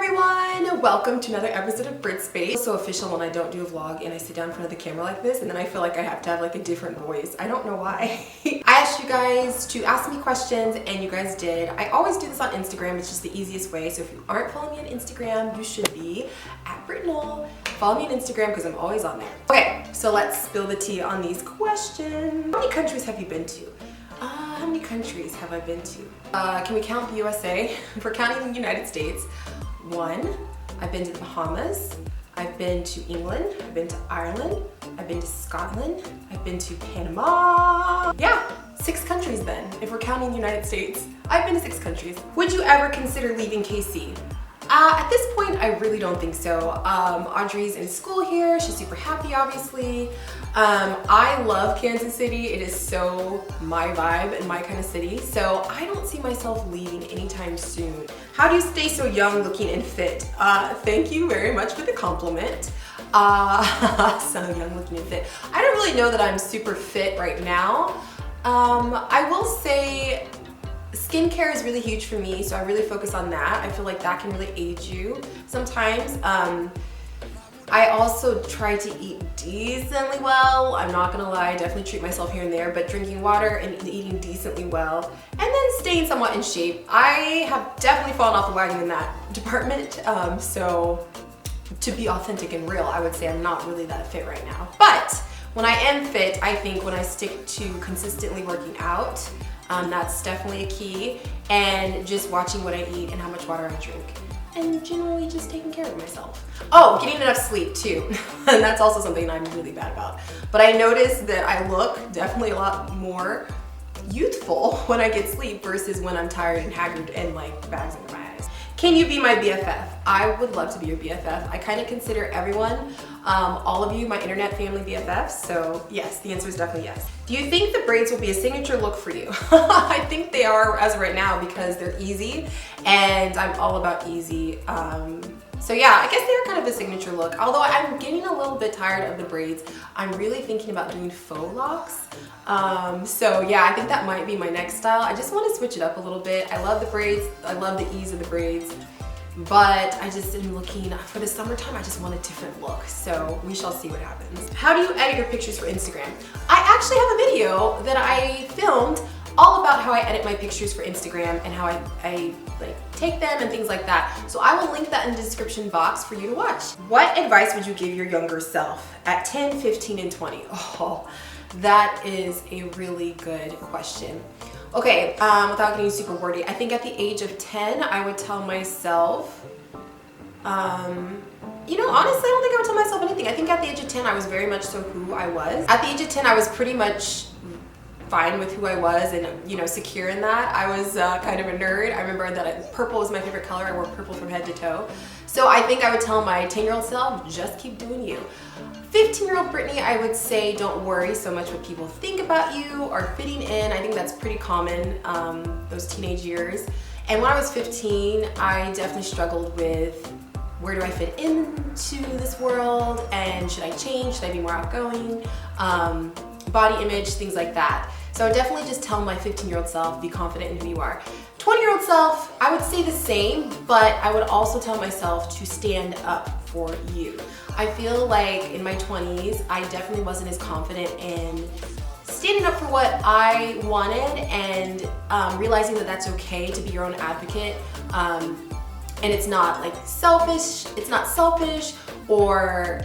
everyone! Welcome to another episode of Britt Space. It's so official when I don't do a vlog and I sit down in front of the camera like this, and then I feel like I have to have like a different voice. I don't know why. I asked you guys to ask me questions and you guys did. I always do this on Instagram. It's just the easiest way. So if you aren't following me on Instagram, you should be at Britt. Follow me on Instagram because I'm always on there. Okay, so let's spill the tea on these questions. How many countries have you been to? How many countries have I been to? Can we count the USA? If we're counting the United States, 1. I've been to the Bahamas. I've been to England. I've been to Ireland. I've been to Scotland. I've been to Panama. Yeah, 6 countries then, if we're counting the United States. I've been to 6 countries. Would you ever consider leaving KC? At this point, I really don't think so. Audrey's in school here. She's super happy, obviously. I love Kansas City. It is so my vibe and my kind of city. So I don't see myself leaving anytime soon. How do you stay so young, looking, and fit? Thank you very much for the compliment. So young, looking, and fit. I don't really know that I'm super fit right now. I will say skincare is really huge for me, so I really focus on that. I feel like that can really aid you sometimes. I also try to eat decently well. I'm not gonna lie, I definitely treat myself here and there, but drinking water and eating decently well, and then staying somewhat in shape. I have definitely fallen off the wagon in that department. So to be authentic and real, I would say I'm not really that fit right now. But when I am fit, I think when I stick to consistently working out, that's definitely a key, and just watching what I eat and how much water I drink, and generally just taking care of myself. Oh, getting enough sleep too. And that's also something I'm really bad about. But I notice that I look definitely a lot more youthful when I get sleep versus when I'm tired and haggard and like bags under my eyes. Can you be my BFF? I would love to be your BFF. I kind of consider everyone, all of you, my internet family BFFs, so yes, the answer is definitely yes. Do you think the braids will be a signature look for you? I think they are as of right now because they're easy, and I'm all about easy. So yeah, I guess they're kind of a signature look. Although I'm getting a little bit tired of the braids, I'm really thinking about doing faux locks. So yeah, I think that might be my next style. I just want to switch it up a little bit. I love the braids. I love the ease of the braids. But I just am looking for the summertime. I just want a different look. So we shall see what happens. How do you edit your pictures for Instagram? I actually have a video that I filmed all about how I edit my pictures for Instagram and how I like take them and things like that. So I will link that in the description box for you to watch. What advice would you give your younger self at 10, 15, and 20? Oh, that is a really good question. Okay, without getting super wordy, I think at the age of 10, I would tell myself, you know, honestly, I don't think I would tell myself anything. I think at the age of 10, I was very much so who I was. At the age of 10, I was pretty much fine with who I was and, you know, secure in that. I was kind of a nerd. I remember that purple was my favorite color. I wore purple from head to toe. So I think I would tell my 10-year-old self, just keep doing you. 15-year-old Brittany, I would say don't worry so much what people think about you or fitting in. I think that's pretty common, those teenage years. And when I was 15, I definitely struggled with where do I fit into this world, and should I change, should I be more outgoing, body image, things like that. So I would definitely just tell my 15-year-old self, be confident in who you are. 20-year-old self, I would say the same, but I would also tell myself to stand up for you. I feel like in my 20s, I definitely wasn't as confident in standing up for what I wanted and realizing that that's okay to be your own advocate. And it's not like selfish, it's not selfish or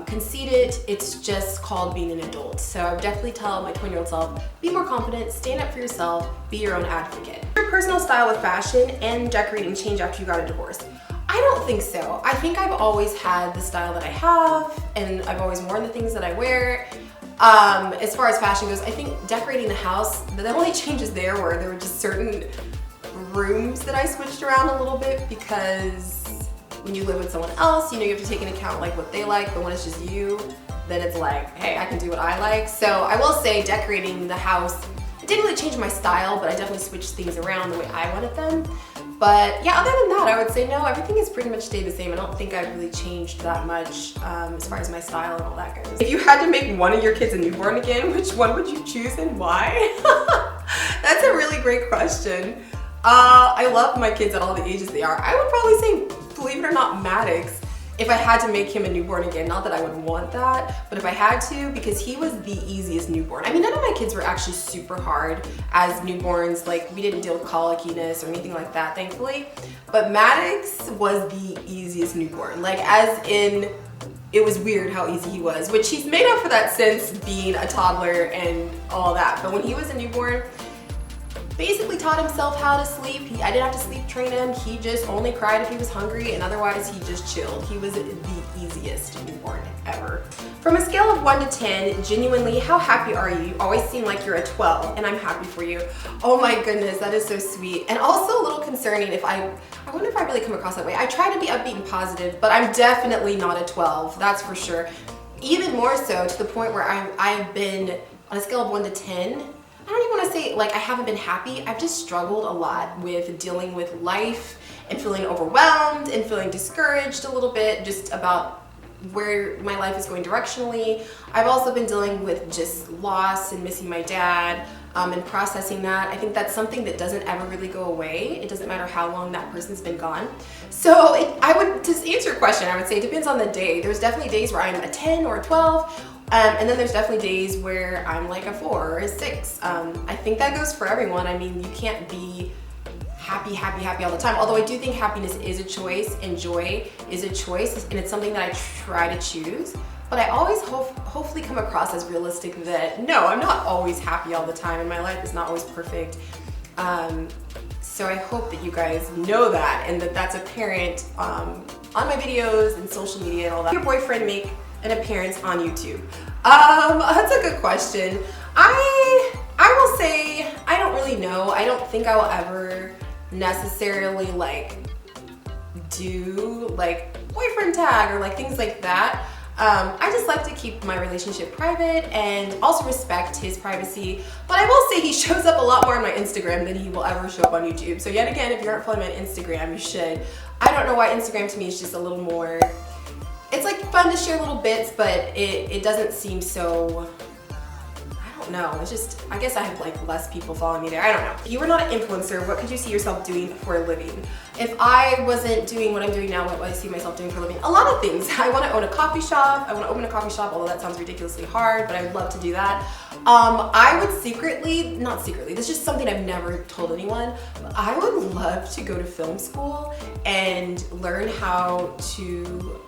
conceited, it's just called being an adult. So I would definitely tell my 20-year-old self, be more confident, stand up for yourself, be your own advocate. Your personal style with fashion and decorating change after you got a divorce? I don't think so. I think I've always had the style that I have, and I've always worn the things that I wear. As far as fashion goes, I think decorating the house, the only changes there were just certain rooms that I switched around a little bit, because when you live with someone else, you know, you have to take into account like what they like, but when it's just you, then it's like, hey, I can do what I like. So I will say decorating the house, it didn't really change my style, but I definitely switched things around the way I wanted them. But yeah, other than that, I would say no, everything has pretty much stayed the same. I don't think I've really changed that much as far as my style and all that goes. If you had to make one of your kids a newborn again, which one would you choose and why? That's a really great question. I love my kids at all the ages they are. I would probably say believe it or not, Maddox, if I had to make him a newborn again, not that I would want that, but if I had to, because he was the easiest newborn. I mean, none of my kids were actually super hard as newborns. Like, we didn't deal with colickiness or anything like that, thankfully. But Maddox was the easiest newborn. Like, as in, it was weird how easy he was, which he's made up for that since being a toddler and all that. But when he was a newborn, basically taught himself how to sleep. I didn't have to sleep train him. He just only cried if he was hungry, and otherwise he just chilled. He was the easiest newborn ever. From a scale of 1 to 10, genuinely, how happy are you? You always seem like you're a 12, and I'm happy for you. Oh my goodness, that is so sweet. And also a little concerning if I wonder if I really come across that way. I try to be upbeat and positive, but I'm definitely not a 12, that's for sure. Even more so to the point where I've been, on a scale of 1 to 10, I don't even want to say like I haven't been happy. I've just struggled a lot with dealing with life and feeling overwhelmed and feeling discouraged a little bit just about where my life is going directionally. I've also been dealing with just loss and missing my dad and processing that. I think that's something that doesn't ever really go away. It doesn't matter how long that person's been gone. So I would, to answer your question, I would say it depends on the day. There's definitely days where I'm a 10 or a 12. And then there's definitely days where I'm like a 4 or a 6. I think that goes for everyone. I mean, you can't be happy all the time. Although I do think happiness is a choice and joy is a choice, and it's something that I try to choose. But I always hopefully come across as realistic that no, I'm not always happy all the time, and my life is not always perfect. So I hope that you guys know that, and that that's apparent on my videos and social media and all that. Your boyfriend make an appearance on YouTube? That's a good question. I will say I don't really know. I don't think I will ever necessarily like do like boyfriend tag or like things like that. I just like to keep my relationship private and also respect his privacy. But I will say he shows up a lot more on my Instagram than he will ever show up on YouTube. So yet again, if you aren't following me on Instagram, you should. I don't know why Instagram to me is just a little more, it's like fun to share little bits, but it doesn't seem so, I don't know, it's just, I guess I have like less people following me there, I don't know. If you were not an influencer, what could you see yourself doing for a living? If I wasn't doing what I'm doing now, what would I see myself doing for a living? A lot of things. I want to own a coffee shop. I want to open a coffee shop, although that sounds ridiculously hard, but I would love to do that. I would not secretly, this is just something I've never told anyone, but I would love to go to film school and learn how to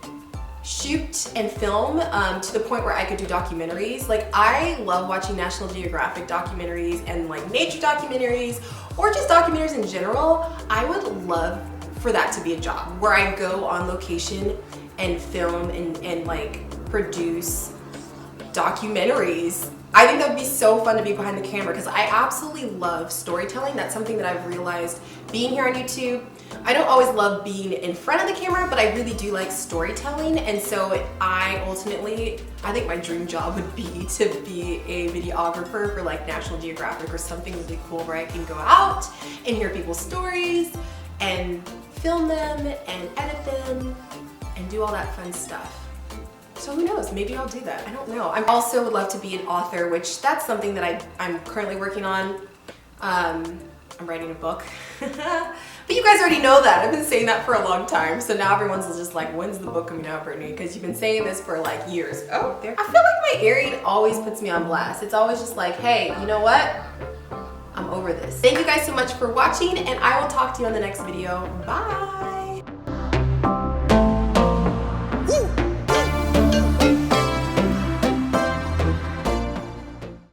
shoot and film to the point where I could do documentaries. Like, I love watching National Geographic documentaries and like nature documentaries or just documentaries in general. I would love for that to be a job where I go on location and film and like produce documentaries. I think that would be so fun to be behind the camera because I absolutely love storytelling. That's something that I've realized being here on YouTube. I don't always love being in front of the camera, but I really do like storytelling. And so I think my dream job would be to be a videographer for like National Geographic or something really cool where I can go out and hear people's stories and film them and edit them and do all that fun stuff. So who knows, maybe I'll do that, I don't know. I also would love to be an author, which that's something that I'm currently working on. I'm writing a book. But you guys already know that. I've been saying that for a long time. So now everyone's just like, when's the book coming out, Brittany? Because you've been saying this for like years. Oh, there. I feel like my Aries always puts me on blast. It's always just like, hey, you know what? I'm over this. Thank you guys so much for watching, and I will talk to you on the next video. Bye.